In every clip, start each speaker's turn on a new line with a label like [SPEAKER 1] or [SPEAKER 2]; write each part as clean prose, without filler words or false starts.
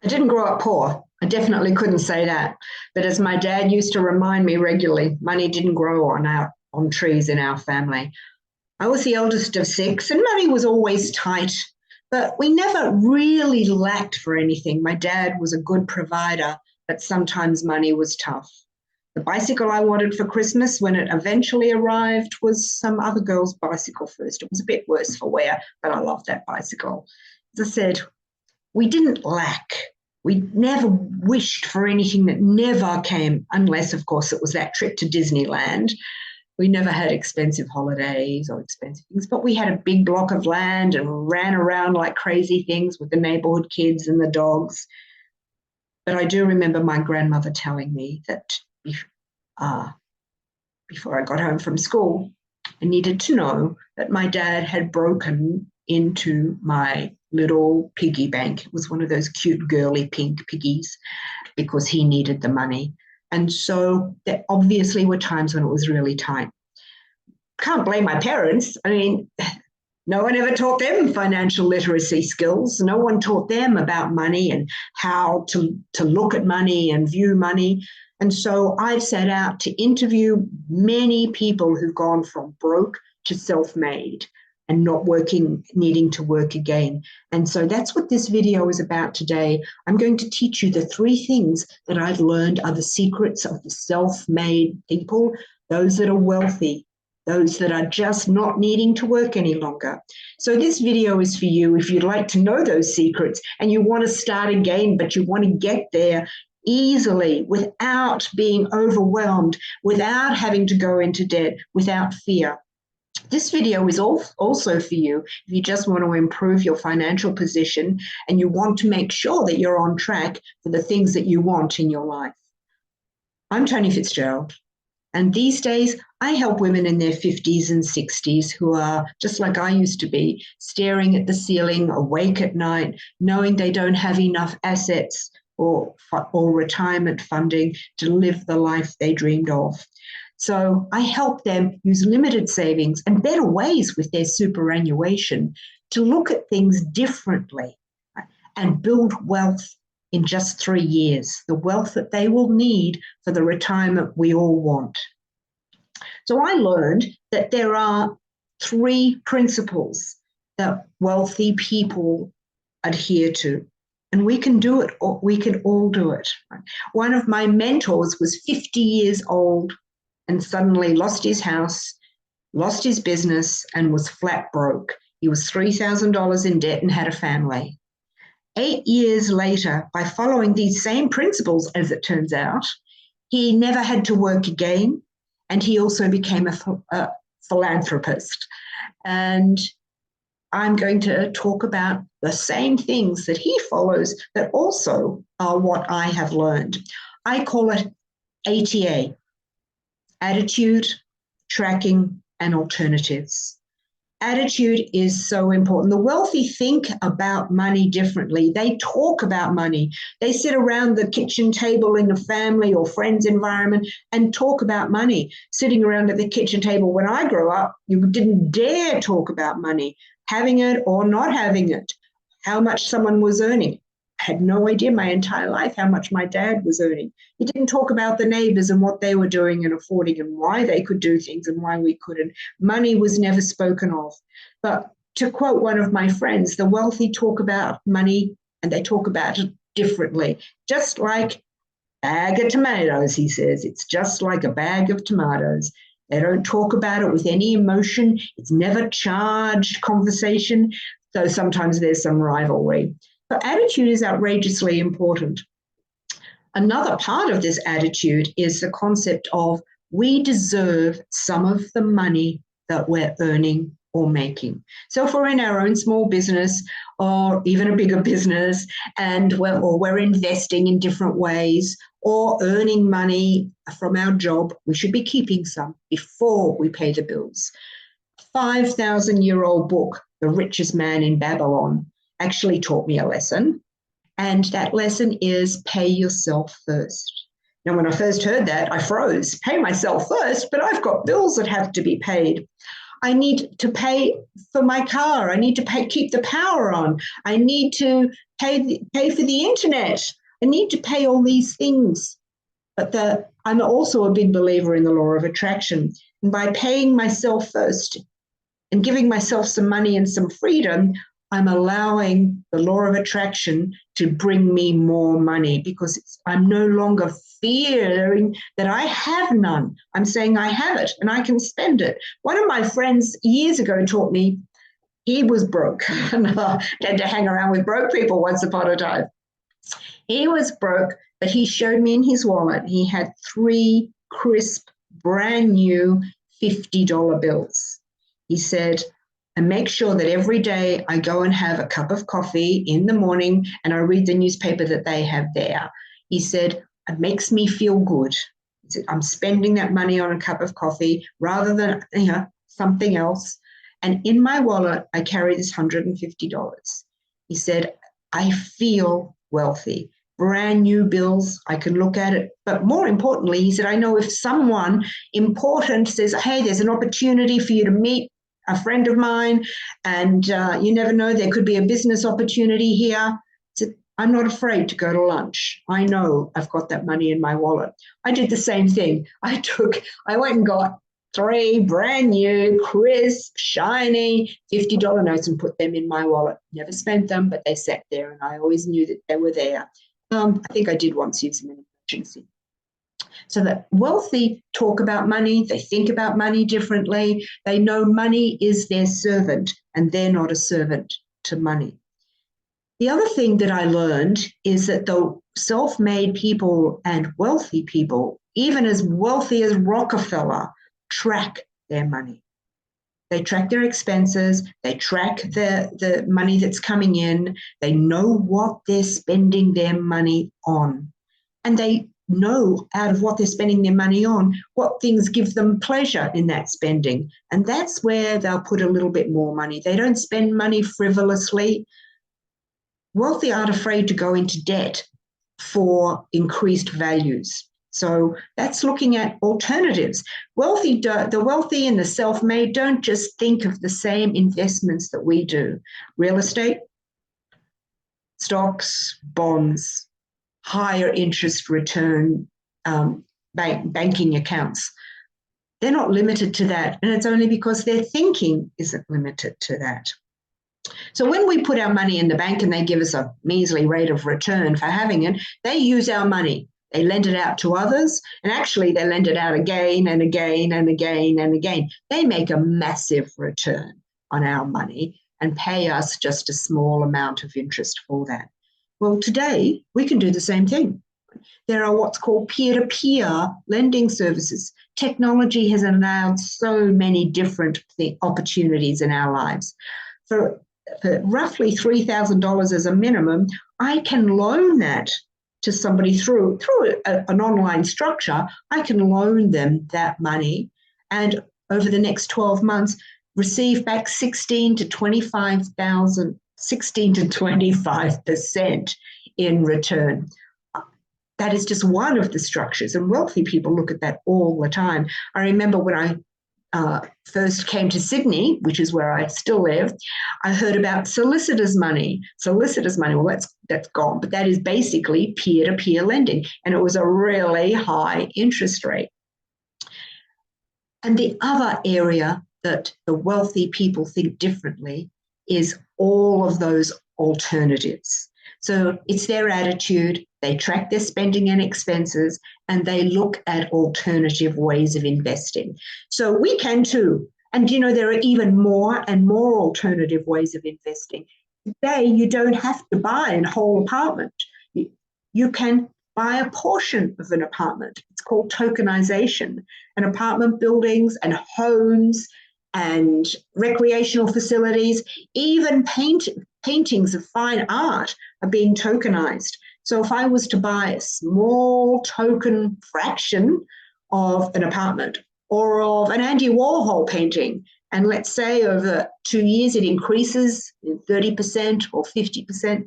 [SPEAKER 1] I didn't grow up poor. I definitely couldn't say that. But as my dad used to remind me regularly, money didn't grow on trees in our family. I was the eldest of six, and money was always tight, but we never really lacked for anything. My dad was a good provider, but sometimes money was tough. The bicycle I wanted for Christmas when it eventually arrived was some other girl's bicycle first. It was a bit worse for wear, but I loved that bicycle. As I said, we didn't lack. We never wished for anything that never came, unless, of course, it was that trip to Disneyland. We never had expensive holidays or expensive things, but we had a big block of land and ran around like crazy things with the neighborhood kids and the dogs. But I do remember my grandmother telling me that before I got home from school, I needed to know that my dad had broken into my little piggy bank. It was one of those cute girly pink piggies because he needed the money. And so there obviously were times when it was really tight. Can't blame my parents. I mean, no one ever taught them financial literacy skills. No one taught them about money and how to look at money and view money. And so I've set out to interview many people who've gone from broke to self-made and not working, needing to work again. And so that's what this video is about today. I'm going to teach you the 3 things that I've learned are the secrets of the self-made people, those that are wealthy, those that are just not needing to work any longer. So this video is for you if you'd like to know those secrets and you want to start again, but you want to get there easily without being overwhelmed, without having to go into debt, without fear. This video is also for you if you just want to improve your financial position and you want to make sure that you're on track for the things that you want in your life. I'm Tony Fitzgerald, and these days I help women in their 50s and 60s who are just like I used to be, staring at the ceiling, awake at night, knowing they don't have enough assets or retirement funding to live the life they dreamed of. So I help them use limited savings and better ways with their superannuation to look at things differently and build wealth in just 3 years, the wealth that they will need for the retirement we all want. So I learned that there are 3 principles that wealthy people adhere to. And we can do it, or we can all do it. One of my mentors was 50 years old and suddenly lost his house, lost his business, and was flat broke. He was $3,000 in debt and had a family. 8 years later, by following these same principles, as it turns out, he never had to work again, and he also became a philanthropist. And I'm going to talk about the same things that he follows that also are what I have learned. I call it ATA, attitude, tracking, and alternatives. Attitude is so important. The wealthy think about money differently. They talk about money. They sit around the kitchen table in a family or friends environment and talk about money. Sitting around at the kitchen table when I grew up, you didn't dare talk about money, having it or not having it, how much someone was earning. I had no idea my entire life how much my dad was earning. He didn't talk about the neighbors and what they were doing and affording and why they could do things and why we couldn't. Money was never spoken of. But to quote one of my friends, the wealthy talk about money and they talk about it differently. Just like a bag of tomatoes, he says. It's just like a bag of tomatoes. They don't talk about it with any emotion. It's never charged conversation. So sometimes there's some rivalry. But attitude is outrageously important. Another part of this attitude is the concept of we deserve some of the money that we're earning or making. So if we're in our own small business or even a bigger business and we're investing in different ways or earning money from our job, we should be keeping some before we pay the bills. 5,000-year-old book, The Richest Man in Babylon, actually taught me a lesson. And that lesson is pay yourself first. Now, when I first heard that, I froze. Pay myself first, but I've got bills that have to be paid. I need to pay for my car. I need to keep the power on. I need to pay for the internet. I need to pay all these things. But I'm also a big believer in the law of attraction. And by paying myself first and giving myself some money and some freedom, I'm allowing the law of attraction to bring me more money, because I'm no longer fearing that I have none. I'm saying I have it and I can spend it. One of my friends years ago taught me, he was broke. And I had to hang around with broke people once upon a time. He was broke, but he showed me in his wallet, he had 3 crisp, brand new $50 bills. He said, and make sure that every day I go and have a cup of coffee in the morning and I read the newspaper that they have there. He said, it makes me feel good. He said, I'm spending that money on a cup of coffee rather than something else. And in my wallet, I carry this $150. He said, I feel wealthy. Brand new bills, I can look at it. But more importantly, he said, I know if someone important says, hey, there's an opportunity for you to meet a friend of mine, and you never know, there could be a business opportunity here. He said, I'm not afraid to go to lunch. I know I've got that money in my wallet. I did the same thing. I went and got 3 brand new, crisp, shiny $50 notes and put them in my wallet. Never spent them, but they sat there and I always knew that they were there. I think I did once use them in an emergency. So the wealthy talk about money, they think about money differently. They know money is their servant and they're not a servant to money. The other thing that I learned is that the self-made people and wealthy people, even as wealthy as Rockefeller, track their money. They track their expenses, they track the money that's coming in, they know what they're spending their money on. And they know out of what they're spending their money on, what things give them pleasure in that spending. And that's where they'll put a little bit more money. They don't spend money frivolously. Wealthy aren't afraid to go into debt for increased values. So that's looking at alternatives. The wealthy and the self-made don't just think of the same investments that we do. Real estate, stocks, bonds, higher interest return, banking accounts. They're not limited to that. And it's only because their thinking isn't limited to that. So when we put our money in the bank and they give us a measly rate of return for having it, they use our money. They lend it out to others, and actually they lend it out again and again and again and again. They make a massive return on our money and pay us just a small amount of interest for that. Well, today we can do the same thing. There are what's called peer-to-peer lending services. Technology has allowed so many different opportunities in our lives. For roughly $3,000 as a minimum, I can loan that to somebody through an online structure. I can loan them that money, and over the next 12 months, receive back 16 to 25% in return. That is just one of the structures, and wealthy people look at that all the time. I remember when I first came to Sydney, which is where I still live, I heard about solicitors' money. Well, that's gone, but that is basically peer-to-peer lending, and it was a really high interest rate. And the other area that the wealthy people think differently is all of those alternatives. So it's their attitude. They track their spending and expenses, and they look at alternative ways of investing. So we can too. And, there are even more and more alternative ways of investing. Today, you don't have to buy a whole apartment. You can buy a portion of an apartment. It's called tokenization. And apartment buildings and homes and recreational facilities, even paintings of fine art are being tokenized. So if I was to buy a small token fraction of an apartment or of an Andy Warhol painting, and let's say over 2 years it increases in 30% or 50%,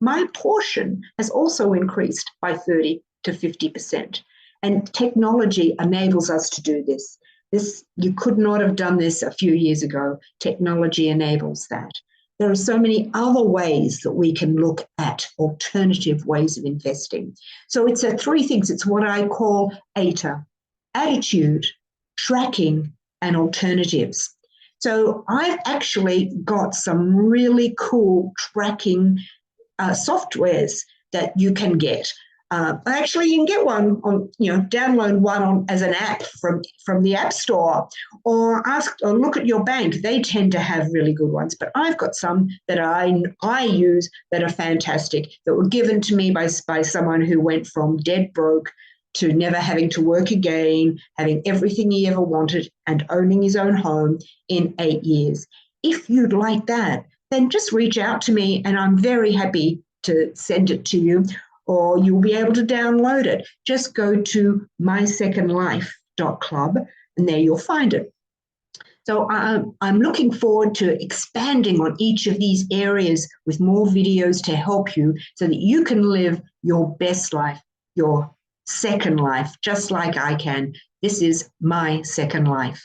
[SPEAKER 1] my portion has also increased by 30 to 50%. And technology enables us to do this. You could not have done this a few years ago. Technology enables that. There are so many other ways that we can look at alternative ways of investing. So it's three things. It's what I call ATA: attitude, tracking, and alternatives. So I've actually got some really cool tracking softwares that you can get. Actually, you can get one on, download one as an app from the App Store, or look at your bank. They tend to have really good ones, but I've got some that I use that are fantastic, that were given to me by someone who went from dead broke to never having to work again, having everything he ever wanted, and owning his own home in 8 years. If you'd like that, then just reach out to me, and I'm very happy to send it to you, or you'll be able to download it. Just go to mysecondlife.club, and there you'll find it. So I'm looking forward to expanding on each of these areas with more videos to help you so that you can live your best life, your second life, just like I can. This is my second life.